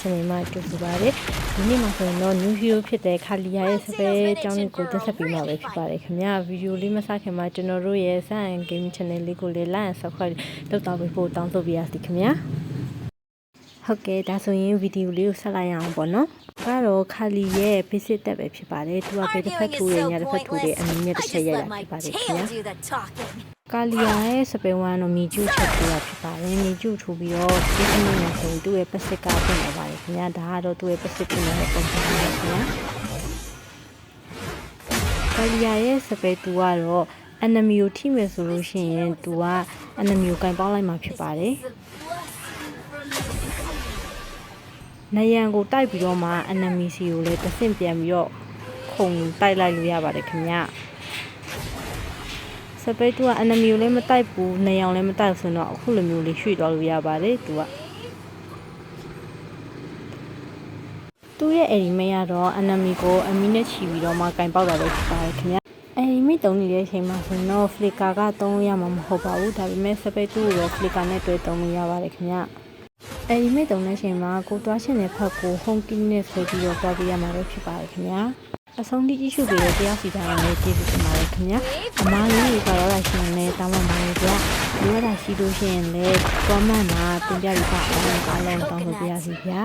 channel မှာကြိုဆိုပါရစေဒီနေ့မှာဆိုရင်တော့ new hero ဖြစ်တဲ့ခါလီယာရဲ့စပယ်အကြောင်းကိုတင်ဆက်ပေးမှာပဲဖြစ်ပါတယ်ခင်ဗျာဗီဒီယိုလေးမစခင်မှာကျွန်တော်တို့ရဲ့ Sun Game Channel လေးကိုလည်း like and subscribe လုပ်တော့ဖို့တောင်းဆိုပါရစေခင်ဗျာဟုတ်ကဲ့ဒါဆိုရင်ဗီဒီယိုလေးကိုဆက်လိုက်ရအောင်ပေါ့နော်ကတော့ခါလီရဲ့ basic တက်ပဲဖြစ်ပါတယ်သူကပဲတစ်ဖက်ထိုးရညတစ်ဖက်ထိုးတယ်အနည်းနဲ့တစ်ချက်ရရဖြစ်ပါတယ်ခင်ဗျာကာလီယာရဲ့စပယ်ဝမ်တော့မြေကျူးချက်ထိုးတာဖြစ်ပါတယ်မြေကျူးထိုးပြီးတော့ဒီကနေ့မှာဆိုရင်သူ့ရဲ့ basic ကပြင်လာပါတယ်ခင်ဗျာဒါကတော့သူ့ရဲ့ basic ပြင်လာတဲ့ပုံစံပါခင်ဗျာကာလီယာရဲ့စပယ်သူကတော့ enemy ကိုထိမယ်ဆိုလို့ရှိရင်သူက enemy ကိုကင်ပေါင်းလိုက်မှာဖြစ်ပါတယ်နယံကိုတိုက်ပြီးတော့မှ enemy စီကိုလည်းတဆင့်ပြန်ပြီးတော့ခုံတိုက်လိုက်လို့ရပါတယ်ခင်ဗျစပယ်သူက enemy ကိုလည်းမတိုက်ဘူးနယံလည်းမတိုက်ဆိုတော့အခုလိုမျိုးလေးရွှေ့သွားလို့ရပါတယ်သူရဲ့ enemy ကတော့ enemy ကိုအမီနဲ့ချီပြီးတော့မှကင်ပေါက်တာပဲဖြစ်ပါတယ်ခင်ဗျenemy တုံးနေတဲ့အချိန်မှာဆိုတော့ flicker ကသုံးလို့ရမှာမဟုတ်ပါဘူးဒါပေမဲ့စပယ်သူကို flicker နဲ့တွဲသုံးလို့ရပါတယ်ခင်ဗျenemy တုံးတဲ့အချိန်မှာကိုတွားရှင်တဲ့ဖက်ကို home key နဲ့ဆွဲပြီးတော့တွားပေးရမှာပဲဖြစ်ပါတယ်ခင်ဗျာအဆုံးထိကြည့်ရှုပေးတဲ့တရားစီတိုင်းနဲ့ကျေးဇူးတင်ပါတယ်ခင်ဗျာအမားလေးတွေကတော့ရှင်နဲ့တောင်းပန်ပါတယ်ဗျာဒီဝါရှိလို့ရှိရင်လည်း comment မှာတင်ပြပြီးပါအောင်အားလုံးတောင်းဆိုပါရစေဗျာ